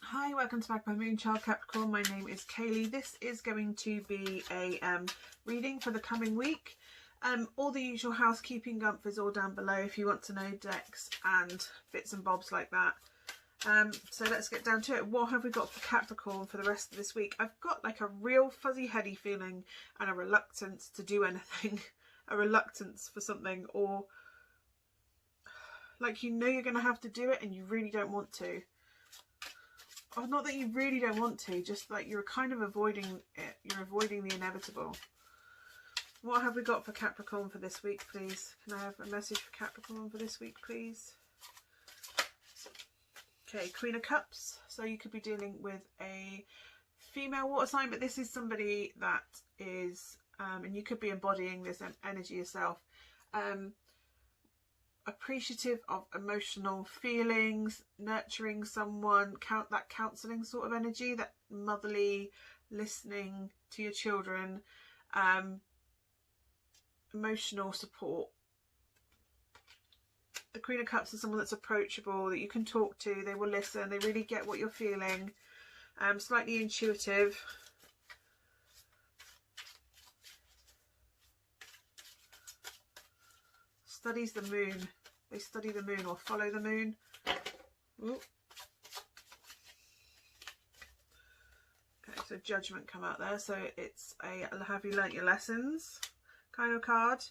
Hi, welcome to Magpie Moonchild, Capricorn. My name is Kayleigh. This is going to be a reading for the coming week. All the usual housekeeping gumph is all down below if you want to know decks and bits and bobs like that. So let's get down to it. What have we got for Capricorn for the rest of this week? I've got like a real fuzzy heady feeling and a reluctance to do anything. A reluctance for something, or like you know you're going to have to do it and you really don't want to. Or not that you really don't want to, just like you're kind of avoiding it. You're avoiding the inevitable. What have we got for Capricorn for this week, please? Can I have a message for Capricorn for this week, please? Okay, Queen of Cups. So you could be dealing with a female water sign, but this is somebody that is, and you could be embodying this energy yourself, appreciative of emotional feelings, nurturing someone, that counselling sort of energy, that motherly listening to your children, emotional support. The Queen of Cups is someone that's approachable, that you can talk to, they will listen, they really get what you're feeling, slightly intuitive. Studies the moon. They study the moon or follow the moon. Ooh. Okay, so Judgment come out there. So it's a have you learnt your lessons kind of card.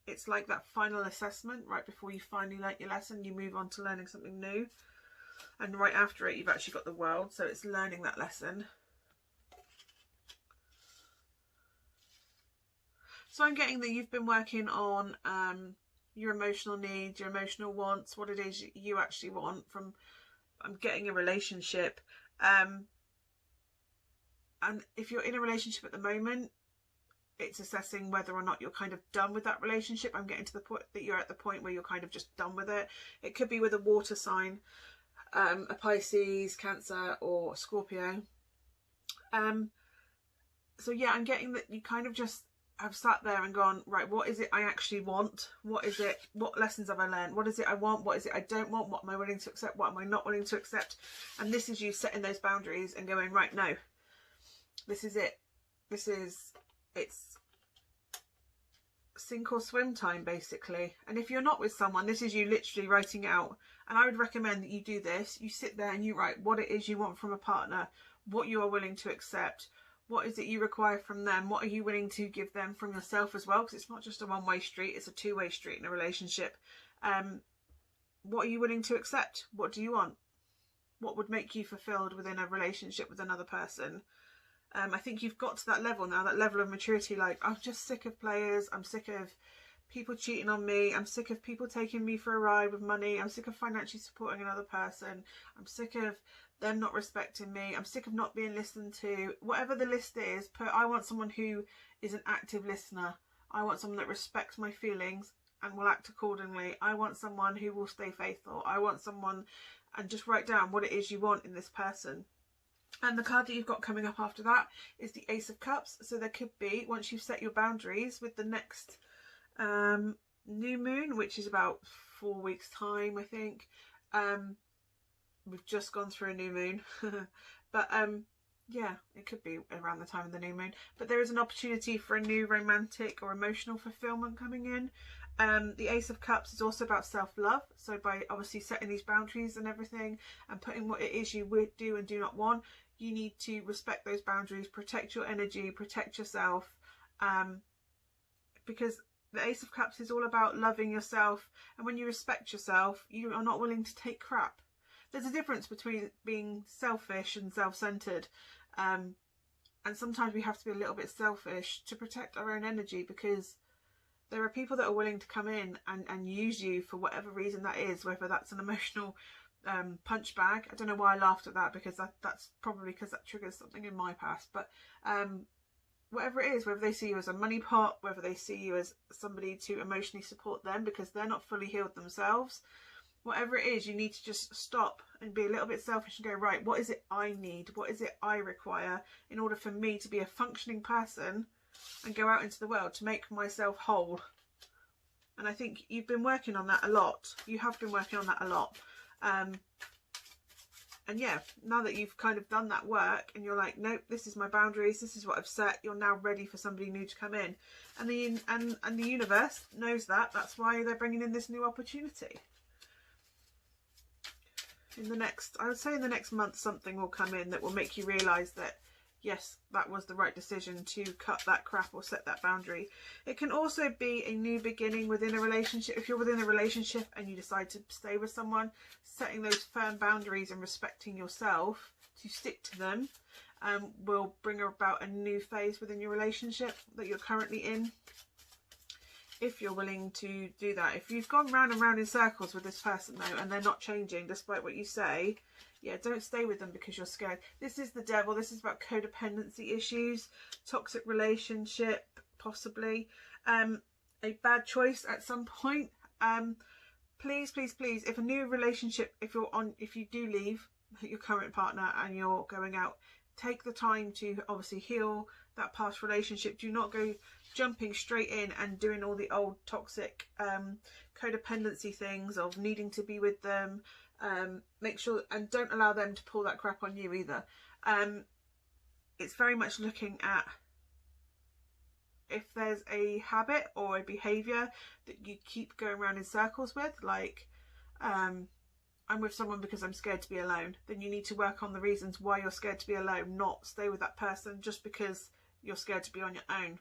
It's like that final assessment right before you finally learnt your lesson. You move on to learning something new. And right after it, you've actually got the World. So it's learning that lesson. So I'm getting that you've been working on your emotional needs, your emotional wants, what it is you actually want from, I'm getting a relationship. And if you're in a relationship at the moment, it's assessing whether or not you're kind of done with that relationship. I'm getting to the point that you're at the point where you're kind of just done with it. It could be with a water sign, a Pisces, Cancer or Scorpio. So yeah, I'm getting that you kind of just have sat there and gone, right, what is it I actually want? What is it? What lessons have I learned? What is it I want? What is it I don't want? What am I willing to accept? What am I not willing to accept? And this is you setting those boundaries and going, right, no, this is it. It's sink or swim time, basically. And if you're not with someone, this is you literally writing out. And I would recommend that you do this. You sit there and you write what it is you want from a partner, what you are willing to accept. What is it you require from them? What are you willing to give them from yourself as well? Because it's not just a one-way street, it's a two-way street in a relationship. What are you willing to accept? What do you want? What would make you fulfilled within a relationship with another person? I think you've got to that level now, that level of maturity, like, I'm just sick of players, I'm sick of people cheating on me, I'm sick of people taking me for a ride with money, I'm sick of financially supporting another person, I'm sick of them not respecting me, I'm sick of not being listened to. Whatever the list is, I want someone who is an active listener. I want someone that respects my feelings and will act accordingly. I want someone who will stay faithful. I want someone, and just write down what it is you want in this person. And the card that you've got coming up after that is the Ace of Cups. So there could be, once you've set your boundaries with the next new moon, which is about 4 weeks time, I think. We've just gone through a new moon. But yeah, it could be around the time of the new moon. But there is an opportunity for a new romantic or emotional fulfillment coming in. The Ace of Cups is also about self-love. So by obviously setting these boundaries and everything and putting what it is you would do and do not want, you need to respect those boundaries, protect your energy, protect yourself. Because the Ace of Cups is all about loving yourself. And when you respect yourself, you are not willing to take crap. There's a difference between being selfish and self-centered. And sometimes we have to be a little bit selfish to protect our own energy, because there are people that are willing to come in and use you for whatever reason that is, whether that's an emotional punch bag. I don't know why I laughed at that, because that's probably because that triggers something in my past. But whatever it is, whether they see you as a money pot, whether they see you as somebody to emotionally support them because they're not fully healed themselves, whatever it is, you need to just stop and be a little bit selfish and go, right, what is it I need? What is it I require in order for me to be a functioning person and go out into the world to make myself whole? And I think you've been working on that a lot. You have been working on that a lot. And yeah, now that you've kind of done that work and you're like, nope, this is my boundaries, this is what I've set, you're now ready for somebody new to come in. And the universe knows that. That's why they're bringing in this new opportunity. In the next, I would say in the next month, something will come in that will make you realise that, yes, that was the right decision to cut that crap or set that boundary. It can also be a new beginning within a relationship. If you're within a relationship and you decide to stay with someone, setting those firm boundaries and respecting yourself to stick to them will bring about a new phase within your relationship that you're currently in. If you're willing to do that. If you've gone round and round in circles with this person though, and they're not changing despite what you say, yeah, don't stay with them because you're scared. This is the devil. This is about codependency issues, toxic relationship, possibly, a bad choice at some point. Please, please, please, if a new relationship, if you do leave your current partner and you're going out, take the time to obviously heal that past relationship. Do not go jumping straight in and doing all the old toxic codependency things of needing to be with them. Make sure, and don't allow them to pull that crap on you either. It's very much looking at if there's a habit or a behavior that you keep going around in circles with, like I'm with someone because I'm scared to be alone, then you need to work on the reasons why you're scared to be alone, not stay with that person just because you're scared to be on your own.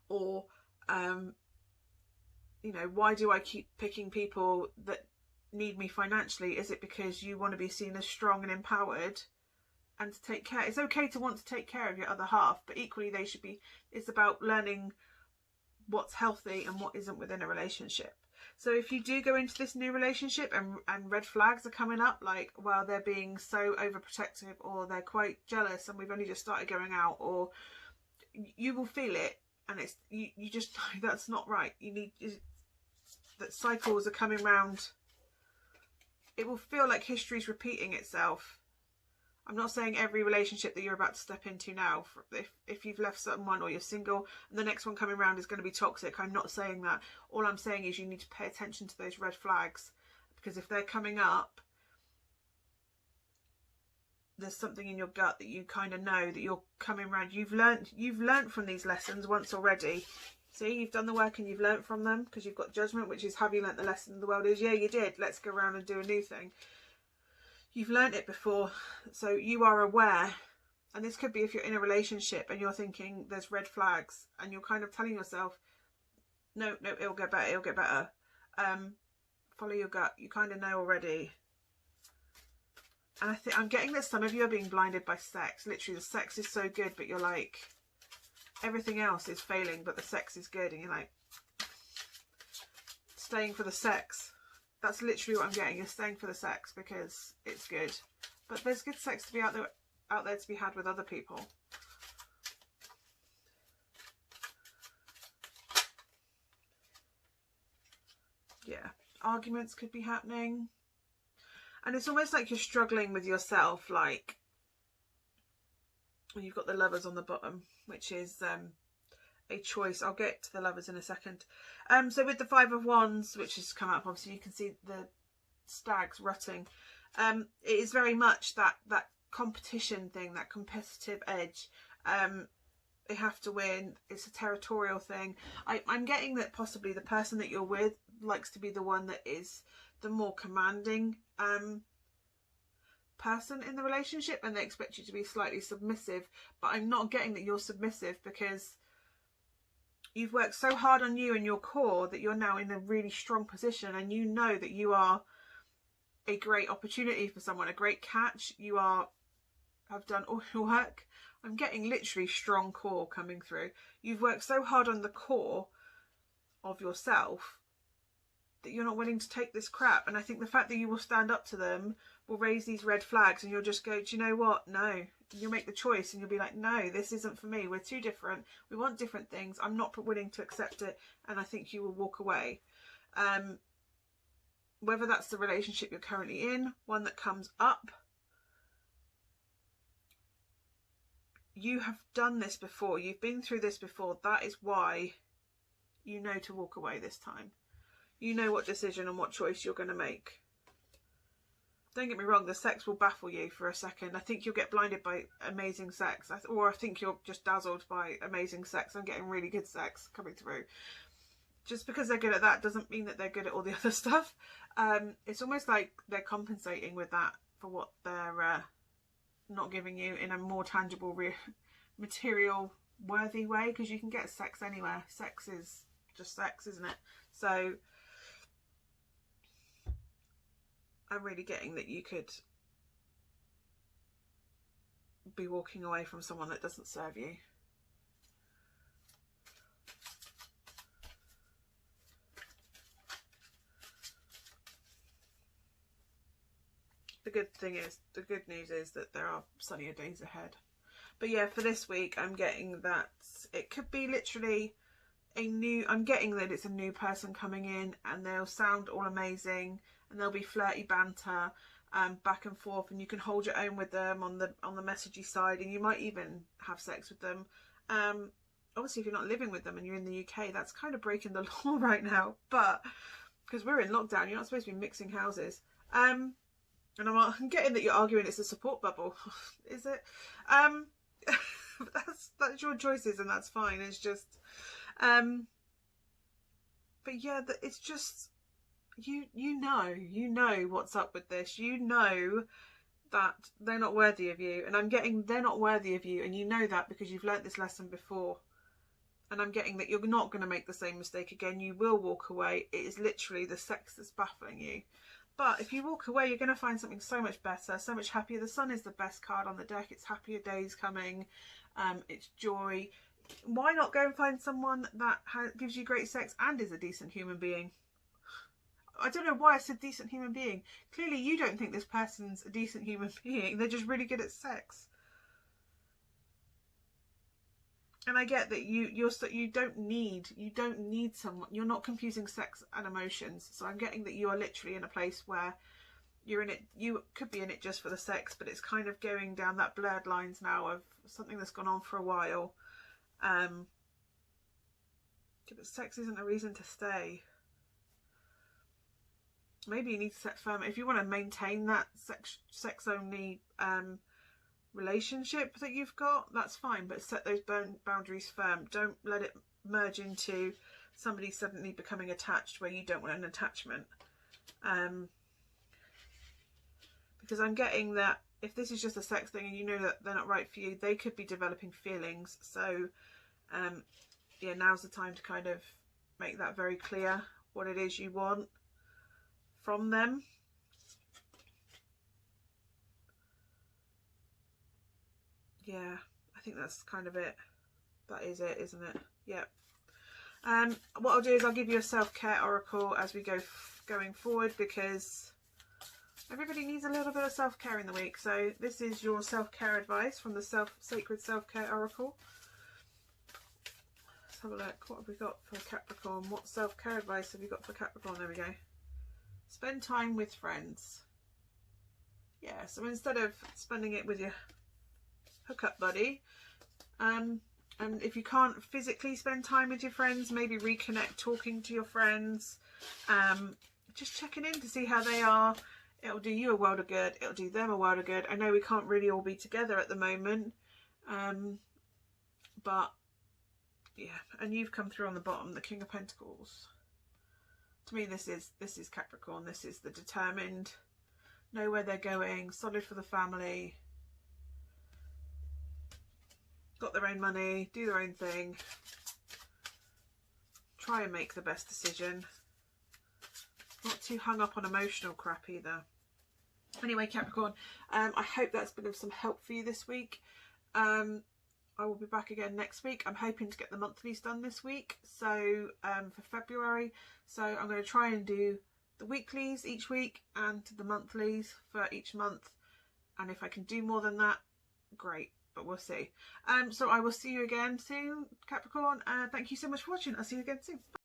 Or you know, why do I keep picking people that need me financially? Is it because you want to be seen as strong and empowered and to take care? It's okay to want to take care of your other half, but equally they should be, it's about learning what's healthy and what isn't within a relationship. So if you do go into this new relationship and red flags are coming up, like, well, they're being so overprotective, or they're quite jealous and we've only just started going out, or you will feel it, and it's you just know that's not right. You need that cycles are coming round. It will feel like history's repeating itself. I'm not saying every relationship that you're about to step into now, if you've left someone or you're single and the next one coming around is going to be toxic, I'm not saying that. All I'm saying is you need to pay attention to those red flags, because if they're coming up, there's something in your gut that you kind of know that you're coming around. You've learned from these lessons once already. See, you've done the work and you've learnt from them, because you've got judgment, which is, have you learnt the lesson? The world is, yeah, you did. Let's go around and do a new thing. You've learnt it before, so you are aware. And this could be if you're in a relationship and you're thinking there's red flags and you're kind of telling yourself, no, it'll get better, it'll get better. Follow your gut. You kind of know already. And I'm getting that some of you are being blinded by sex. Literally, the sex is so good, but you're like, everything else is failing, but the sex is good. And you're like, staying for the sex. That's literally what I'm getting. You're staying for the sex because it's good. But there's good sex to be out there to be had with other people. Yeah. Arguments could be happening. And it's almost like you're struggling with yourself, like when you've got the Lovers on the bottom, which is a choice. I'll get to the Lovers in a second. So with the Five of Wands, which has come up, obviously you can see the stags rutting. It is very much that competition thing, that competitive edge. They have to win. It's a territorial thing. I'm getting that possibly the person that you're with likes to be the one that is the more commanding person in the relationship, and they expect you to be slightly submissive. But I'm not getting that you're submissive, because you've worked so hard on you and your core that you're now in a really strong position, and you know that you are a great opportunity for someone, a great catch. You have done all your work. I'm getting literally strong core coming through. You've worked so hard on the core of yourself that you're not willing to take this crap. And I think the fact that you will stand up to them will raise these red flags, and you'll just go, do you know what? No. You'll make the choice and you'll be like, no, this isn't for me. We're too different. We want different things. I'm not willing to accept it. And I think you will walk away. Whether that's the relationship you're currently in, one that comes up, you have done this before. You've been through this before. That is why you know to walk away this time. You know what decision and what choice you're going to make. Don't get me wrong, the sex will baffle you for a second. I think you'll get blinded by amazing sex, or I think you're just dazzled by amazing sex. I'm getting really good sex coming through. Just because they're good at that doesn't mean that they're good at all the other stuff. It's almost like they're compensating with that for what they're not giving you in a more tangible, material, worthy way, because you can get sex anywhere. Sex is just sex, isn't it? So I'm really getting that you could be walking away from someone that doesn't serve you. The good news is that there are sunnier days ahead. But yeah, for this week, I'm getting that it could be literally I'm getting that it's a new person coming in, and they'll sound all amazing, and there'll be flirty banter, back and forth, and you can hold your own with them on the messagey side, and you might even have sex with them. Obviously, if you're not living with them and you're in the UK, that's kind of breaking the law right now, but because we're in lockdown, you're not supposed to be mixing houses. And I'm getting that you're arguing it's a support bubble. Is it? That's your choices, and that's fine. It's just, but yeah, it's just, you know what's up with this. You know that they're not worthy of you, and I'm getting they're not worthy of you, and you know that because you've learnt this lesson before. And I'm getting that you're not going to make the same mistake again. You will walk away. It is literally the sex that's baffling you. But if you walk away, you're going to find something so much better, so much happier. The sun is the best card on the deck. It's happier days coming. It's joy. Why not go and find someone that gives you great sex and is a decent human being? I don't know why I said decent human being. Clearly you don't think this person's a decent human being. They're just really good at sex. And I get that you don't need someone. You're not confusing sex and emotions. So I'm getting that you are literally in a place where you're in it. You could be in it just for the sex, but it's kind of going down that blurred lines now of something that's gone on for a while. But sex isn't a reason to stay. Maybe you need to set firm. If you want to maintain that sex only relationship that you've got, that's fine, but set those boundaries firm. Don't let it merge into somebody suddenly becoming attached where you don't want an attachment, because I'm getting that if this is just a sex thing and you know that they're not right for you, they could be developing feelings. So yeah, now's the time to kind of make that very clear what it is you want from them. Yeah, I think that's kind of it. That is it, isn't it? Yep. What I'll do is I'll give you a self-care oracle as we going forward, because everybody needs a little bit of self-care in the week. So this is your self-care advice from the Sacred Self-Care Oracle. Let's have a look. What have we got for Capricorn? What self-care advice have you got for Capricorn? There we go. Spend time with friends. Yeah, so instead of spending it with your hookup buddy, and if you can't physically spend time with your friends, maybe reconnect talking to your friends, just checking in to see how they are. It'll do you a world of good, it'll do them a world of good. I know we can't really all be together at the moment, but yeah. And you've come through on the bottom, the King of Pentacles. To me, this is Capricorn. This is the determined, know where they're going, solid for the family, got their own money, do their own thing, try and make the best decision, not too hung up on emotional crap either. Anyway, Capricorn, I hope that's been of some help for you this week. I will be back again next week. I'm hoping to get the monthlies done this week, so for February. So I'm going to try and do the weeklies each week and the monthlies for each month, and if I can do more than that, great, but we'll see. So I will see you again soon, Capricorn. Thank you so much for watching. I'll see you again soon. Bye.